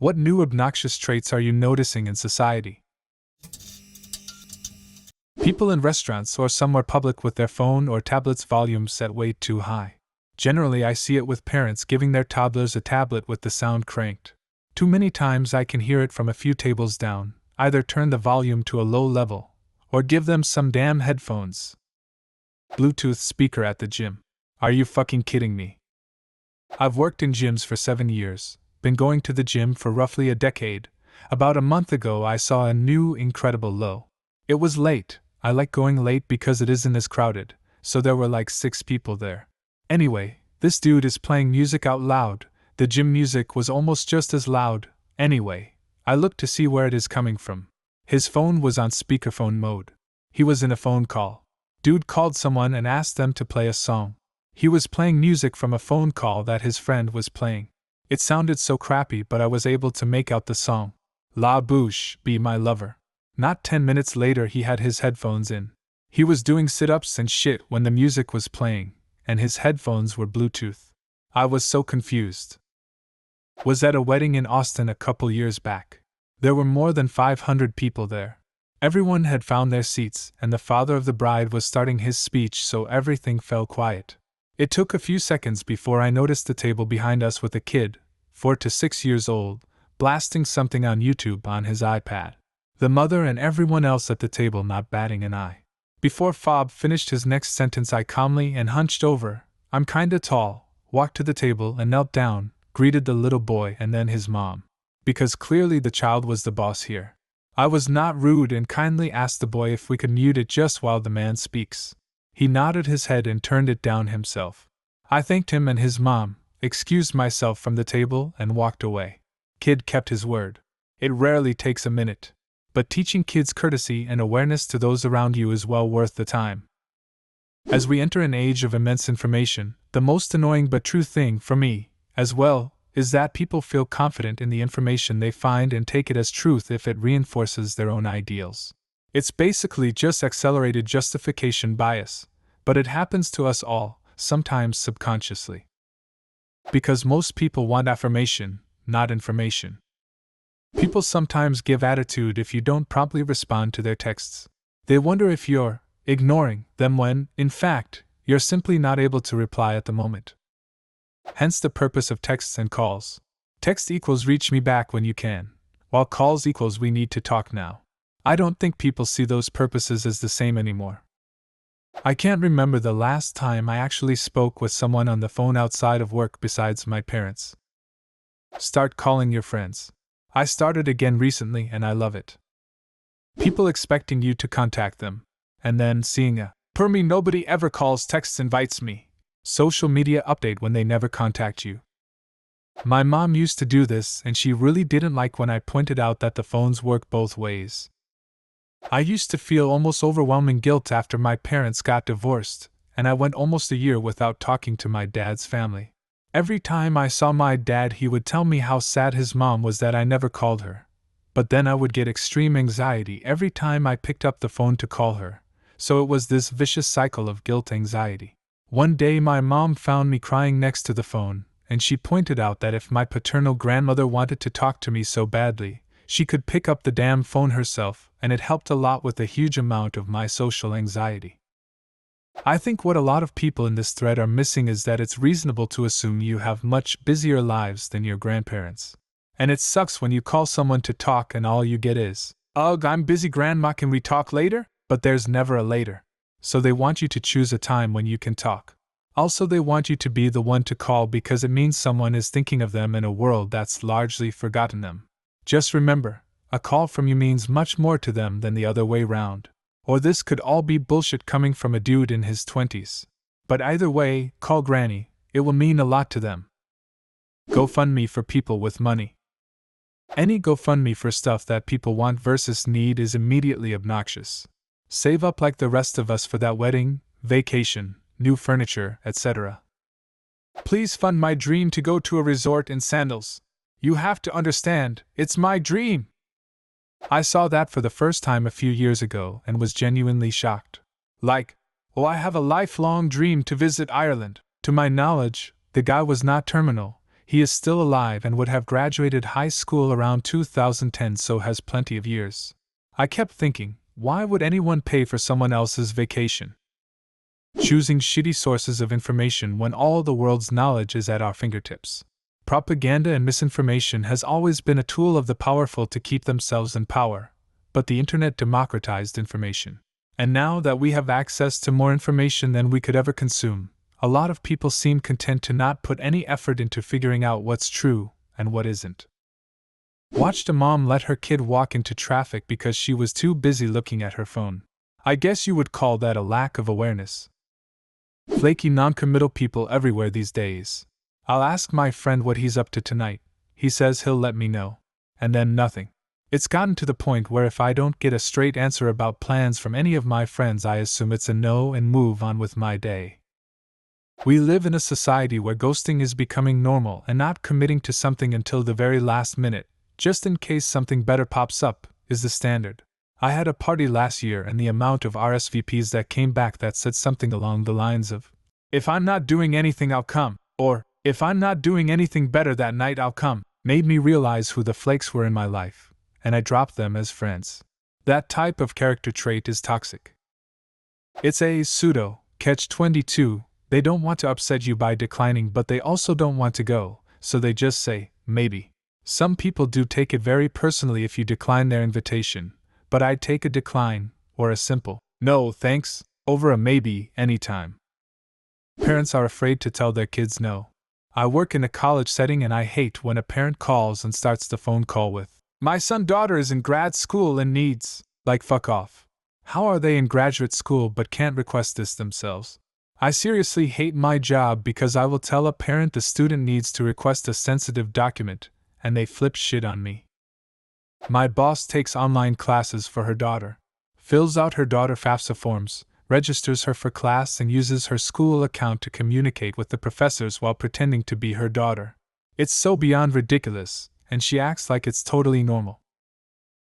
What new obnoxious traits are you noticing in society? People in restaurants or somewhere public with their phone or tablet's volume set way too high. Generally, I see it with parents giving their toddlers a tablet with the sound cranked. Too many times I can hear it from a few tables down. Either turn the volume to a low level, or give them some damn headphones. Bluetooth speaker at the gym. Are you fucking kidding me? I've worked in gyms for 7 years, been going to the gym for roughly a decade. About a month ago I saw a new incredible low. It was late. I like going late because it isn't as crowded, so there were like 6 people there. Anyway, this dude is playing music out loud. The gym music was almost just as loud. Anyway, I looked to see where it is coming from. His phone was on speakerphone mode. He was in a phone call. Dude called someone and asked them to play a song. He was playing music from a phone call that his friend was playing. It sounded so crappy, but I was able to make out the song. La Bouche, Be My Lover. Not 10 minutes later he had his headphones in. He was doing sit-ups and shit when the music was playing, and his headphones were Bluetooth. I was so confused. Was at a wedding in Austin a couple years back. There were more than 500 people there. Everyone had found their seats, and the father of the bride was starting his speech, so everything fell quiet. It took a few seconds before I noticed the table behind us with a kid, 4 to 6 years old, blasting something on YouTube on his iPad. The mother and everyone else at the table not batting an eye. Before Fob finished his next sentence, I calmly and hunched over, I'm kinda tall, walked to the table and knelt down, greeted the little boy and then his mom. Because clearly the child was the boss here. I was not rude and kindly asked the boy if we could mute it just while the man speaks. He nodded his head and turned it down himself. I thanked him and his mom, excused myself from the table and walked away. Kid kept his word. It rarely takes a minute. But teaching kids courtesy and awareness to those around you is well worth the time. As we enter an age of immense information, the most annoying but true thing for me, as well, is that people feel confident in the information they find and take it as truth if it reinforces their own ideals. It's basically just accelerated justification bias, but it happens to us all, sometimes subconsciously. Because most people want affirmation, not information. People sometimes give attitude if you don't promptly respond to their texts. They wonder if you're ignoring them when, in fact, you're simply not able to reply at the moment. Hence the purpose of texts and calls. Text equals reach me back when you can, while calls equals we need to talk now. I don't think people see those purposes as the same anymore. I can't remember the last time I actually spoke with someone on the phone outside of work besides my parents. Start calling your friends. I started again recently and I love it. People expecting you to contact them, and then seeing a per me nobody ever calls texts invites me social media update when they never contact you. My mom used to do this and she really didn't like when I pointed out that the phones work both ways. I used to feel almost overwhelming guilt after my parents got divorced, and I went almost a year without talking to my dad's family. Every time I saw my dad, he would tell me how sad his mom was that I never called her. But then I would get extreme anxiety every time I picked up the phone to call her, so it was this vicious cycle of guilt-anxiety. One day my mom found me crying next to the phone, and she pointed out that if my paternal grandmother wanted to talk to me so badly, she could pick up the damn phone herself, and it helped a lot with a huge amount of my social anxiety. I think what a lot of people in this thread are missing is that it's reasonable to assume you have much busier lives than your grandparents. And it sucks when you call someone to talk and all you get is, "Ugh, I'm busy grandma, can we talk later?" But there's never a later. So they want you to choose a time when you can talk. Also, they want you to be the one to call because it means someone is thinking of them in a world that's largely forgotten them. Just remember, a call from you means much more to them than the other way round. Or this could all be bullshit coming from a dude in his 20s. But either way, call Granny, it will mean a lot to them. GoFundMe for people with money. Any GoFundMe for stuff that people want versus need is immediately obnoxious. Save up like the rest of us for that wedding, vacation, new furniture, etc. Please fund my dream to go to a resort in sandals. You have to understand, it's my dream. I saw that for the first time a few years ago and was genuinely shocked. Like, oh, I have a lifelong dream to visit Ireland. To my knowledge, the guy was not terminal. He is still alive and would have graduated high school around 2010, so has plenty of years. I kept thinking, why would anyone pay for someone else's vacation? Choosing shitty sources of information when all the world's knowledge is at our fingertips. Propaganda and misinformation has always been a tool of the powerful to keep themselves in power, but the internet democratized information. And now that we have access to more information than we could ever consume, a lot of people seem content to not put any effort into figuring out what's true and what isn't. Watched a mom let her kid walk into traffic because she was too busy looking at her phone. I guess you would call that a lack of awareness. Flaky, non-committal people everywhere these days. I'll ask my friend what he's up to tonight. He says he'll let me know. And then nothing. It's gotten to the point where if I don't get a straight answer about plans from any of my friends, I assume it's a no and move on with my day. We live in a society where ghosting is becoming normal, and not committing to something until the very last minute, just in case something better pops up, is the standard. I had a party last year, and the amount of RSVPs that came back that said something along the lines of, "If I'm not doing anything, I'll come," or "If I'm not doing anything better that night, I'll come," made me realize who the flakes were in my life, and I dropped them as friends. That type of character trait is toxic. It's a pseudo catch-22. They don't want to upset you by declining, but they also don't want to go, so they just say, maybe. Some people do take it very personally if you decline their invitation, but I'd take a decline, or a simple, no thanks, over a maybe anytime. Parents are afraid to tell their kids no. I work in a college setting and I hate when a parent calls and starts the phone call with, "My son/daughter is in grad school and needs," like fuck off. How are they in graduate school but can't request this themselves? I seriously hate my job because I will tell a parent the student needs to request a sensitive document, and they flip shit on me. My boss takes online classes for her daughter, fills out her daughter FAFSA forms, registers her for class, and uses her school account to communicate with the professors while pretending to be her daughter. It's so beyond ridiculous, and she acts like it's totally normal.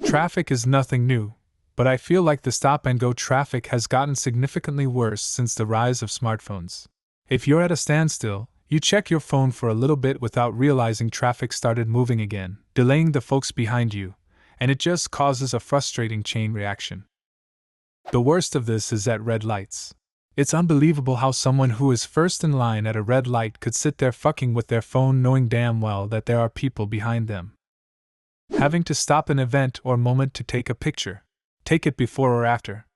Traffic is nothing new, but I feel like the stop-and-go traffic has gotten significantly worse since the rise of smartphones. If you're at a standstill, you check your phone for a little bit without realizing traffic started moving again, delaying the folks behind you, and it just causes a frustrating chain reaction. The worst of this is at red lights. It's unbelievable how someone who is first in line at a red light could sit there fucking with their phone knowing damn well that there are people behind them. Having to stop an event or moment to take a picture. Take it before or after.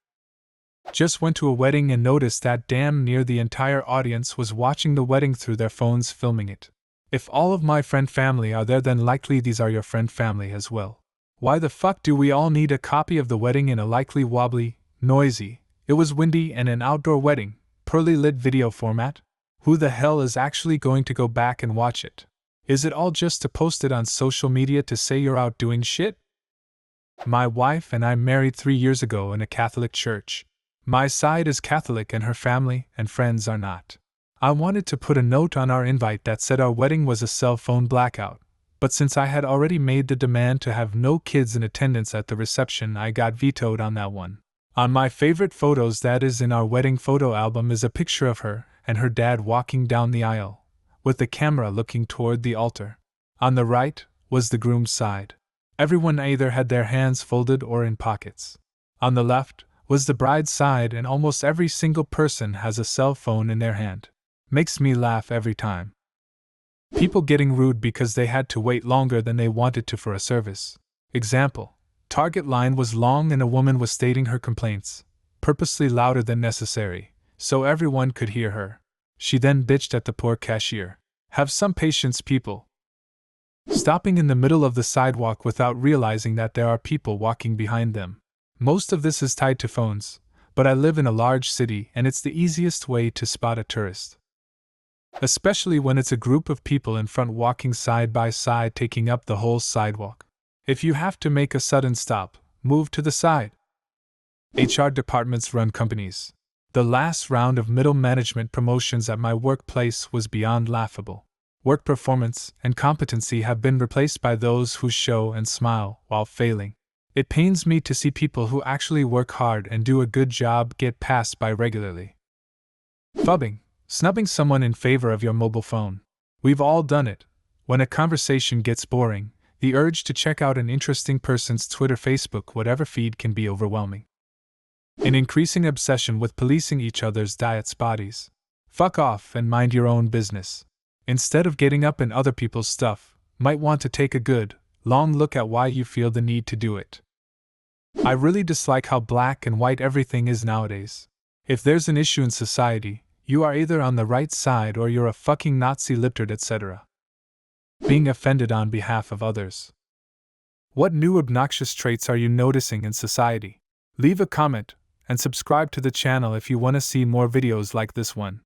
Just went to a wedding and noticed that damn near the entire audience was watching the wedding through their phones filming it. If all of my friend family are there, then likely these are your friend family as well. Why the fuck do we all need a copy of the wedding in a likely wobbly, noisy, it was windy and an outdoor wedding, poorly lit video format? Who the hell is actually going to go back and watch it? Is it all just to post it on social media to say you're out doing shit? My wife and I married 3 years ago in a Catholic church. My side is Catholic and her family and friends are not. I wanted to put a note on our invite that said our wedding was a cell phone blackout, but since I had already made the demand to have no kids in attendance at the reception, I got vetoed on that one. On my favorite photos that is in our wedding photo album is a picture of her and her dad walking down the aisle, with the camera looking toward the altar. On the right was the groom's side. Everyone either had their hands folded or in pockets. On the left was the bride's side, and almost every single person has a cell phone in their hand. Makes me laugh every time. People getting rude because they had to wait longer than they wanted to for a service. Example: target line was long and a woman was stating her complaints, purposely louder than necessary, so everyone could hear her. She then bitched at the poor cashier. Have some patience, people. Stopping in the middle of the sidewalk without realizing that there are people walking behind them. Most of this is tied to phones, but I live in a large city and it's the easiest way to spot a tourist. Especially when it's a group of people in front walking side by side taking up the whole sidewalk. If you have to make a sudden stop, move to the side. HR departments run companies. The last round of middle management promotions at my workplace was beyond laughable. Work performance and competency have been replaced by those who show and smile while failing. It pains me to see people who actually work hard and do a good job get passed by regularly. Fubbing, snubbing someone in favor of your mobile phone. We've all done it, When a conversation gets boring, the urge to check out an interesting person's Twitter, Facebook, whatever feed can be overwhelming. An increasing obsession with policing each other's diets, bodies. Fuck off and mind your own business. Instead of getting up in other people's stuff, might want to take a good, long look at why you feel the need to do it. I really dislike how black and white everything is nowadays. If there's an issue in society, you are either on the right side or you're a fucking Nazi, libtard, etc. Being offended on behalf of others. What new obnoxious traits are you noticing in society? Leave a comment and subscribe to the channel if you want to see more videos like this one.